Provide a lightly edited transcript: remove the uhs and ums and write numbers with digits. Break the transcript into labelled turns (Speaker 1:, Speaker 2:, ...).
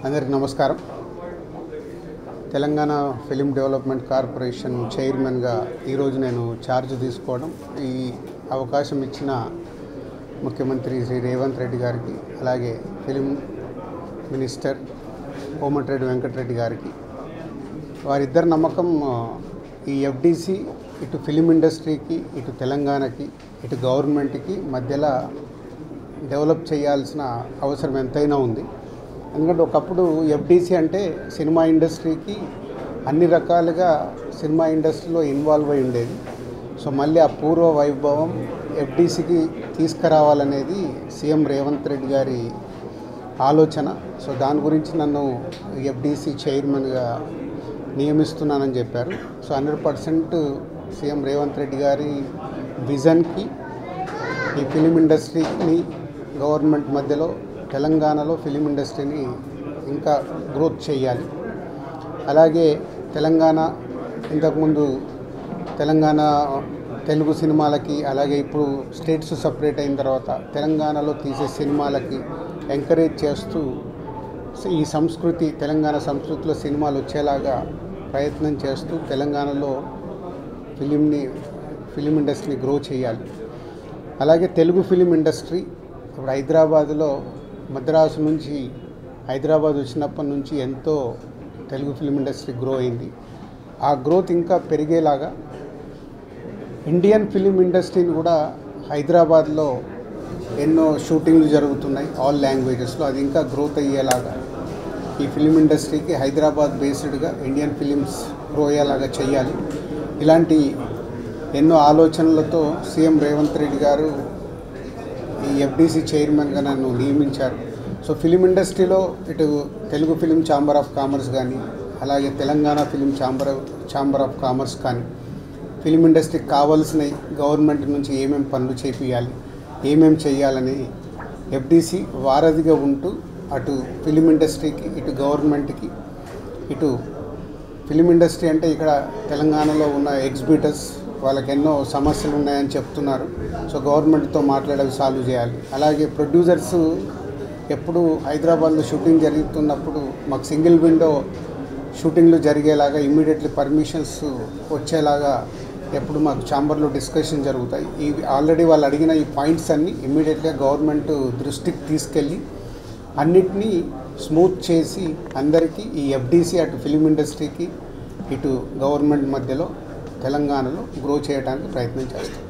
Speaker 1: అందరికీ నమస్కారం. Telangana film development corporation చైర్మన్గా ఈరోజు నేను ఛార్జ్ తీసుకోవడం, ఈ అవకాశం ఇచ్చిన ముఖ్యమంత్రి శ్రీ రేవంత్ రెడ్డి గారికి, అలాగే ఫిలిం మినిస్టర్ కోమటిరెడ్డి వెంకటరెడ్డి గారికి, వారిద్దరి నమ్మకం ఈ ఎఫ్డిసి ఇటు ఫిలిం ఇండస్ట్రీకి, ఇటు తెలంగాణకి, ఇటు గవర్నమెంట్కి మధ్యలో డెవలప్ చేయాల్సిన అవసరం ఎంతైనా ఉంది. ఎందుకంటే ఒకప్పుడు ఎఫ్డిసి అంటే సినిమా ఇండస్ట్రీకి అన్ని రకాలుగా సినిమా ఇండస్ట్రీలో ఇన్వాల్వ్ అయి ఉండేది. సో మళ్ళీ ఆ పూర్వ వైభవం ఎఫ్డిసికి తీసుకురావాలనేది సీఎం రేవంత్ రెడ్డి గారి ఆలోచన. సో దాని గురించి నన్ను ఎఫ్డిసి చైర్మన్గా నియమిస్తున్నానని చెప్పారు. సో 100% సీఎం రేవంత్ రెడ్డి గారి విజన్కి ఈ ఫిలిం ఇండస్ట్రీని గవర్నమెంట్ మధ్యలో తెలంగాణలో ఫిలిం ఇండస్ట్రీని ఇంకా గ్రోత్ చేయాలి. అలాగే తెలంగాణ ఇంతకుముందు తెలంగాణ తెలుగు సినిమాలకి, అలాగే ఇప్పుడు స్టేట్స్ సపరేట్ అయిన తర్వాత తెలంగాణలో తీసే సినిమాలకి ఎంకరేజ్ చేస్తూ ఈ సంస్కృతి, తెలంగాణ సంస్కృతిలో సినిమాలు వచ్చేలాగా ప్రయత్నం చేస్తూ తెలంగాణలో ఫిలిం ఇండస్ట్రీని గ్రో చేయాలి. అలాగే తెలుగు ఫిలిం ఇండస్ట్రీ ఇప్పుడు హైదరాబాదులో, మద్రాసు నుంచి హైదరాబాద్ వచ్చినప్పటి నుంచి ఎంతో తెలుగు ఫిలిం ఇండస్ట్రీ గ్రో అయింది. ఆ గ్రోత్ ఇంకా పెరిగేలాగా ఇండియన్ ఫిలిం ఇండస్ట్రీని కూడా హైదరాబాద్లో ఎన్నో షూటింగ్లు జరుగుతున్నాయి ఆల్ లాంగ్వేజెస్లో, అది ఇంకా గ్రోత్ అయ్యేలాగా ఈ ఫిలిం ఇండస్ట్రీకి హైదరాబాద్ బేస్డ్గా ఇండియన్ ఫిలిమ్స్ గ్రో అయ్యేలాగా చేయాలి. ఇలాంటి ఎన్నో ఆలోచనలతో సీఎం రేవంత్ రెడ్డి గారు ఈ ఎఫ్డిసి చైర్మన్గా నన్ను నియమించారు. సో ఫిలిం ఇండస్ట్రీలో ఇటు Telugu film chamber of commerce కానీ, అలాగే Telangana film chamber of commerce కానీ, ఫిలిం ఇండస్ట్రీకి కావాల్సిన గవర్నమెంట్ నుంచి ఏమేమి పనులు చేపియాలి, ఏమేమి చేయాలని ఎఫ్డిసి వారధిగా ఉంటూ అటు ఫిలిం ఇండస్ట్రీకి, ఇటు గవర్నమెంట్కి, ఇటు ఫిలిం ఇండస్ట్రీ అంటే ఇక్కడ తెలంగాణలో ఉన్న ఎగ్జిబిటర్స్ వాళ్ళకి ఎన్నో సమస్యలు ఉన్నాయని చెప్తున్నారు. సో గవర్నమెంట్తో మాట్లాడి సాల్వ్ చేయాలి. అలాగే ప్రొడ్యూసర్స్ ఎప్పుడు హైదరాబాద్లో షూటింగ్ జరుగుతున్నప్పుడు మాకు సింగిల్ విండో షూటింగ్లు జరిగేలాగా ఇమ్మీడియట్లీ పర్మిషన్స్ వచ్చేలాగా ఎప్పుడు మాకు ఛాంబర్లో డిస్కషన్ జరుగుతాయి. ఇవి ఆల్రెడీ వాళ్ళు అడిగిన ఈ పాయింట్స్ అన్నీ ఇమ్మీడియట్గా గవర్నమెంట్ దృష్టికి తీసుకెళ్ళి అన్నిటినీ స్మూత్ చేసి అందరికీ ఈ ఎఫ్డిసి అటు ఫిలిం ఇండస్ట్రీకి, ఇటు గవర్నమెంట్ మధ్యలో తెలంగాణలో గ్రో చేయడానికి ప్రయత్నం చేస్తాం.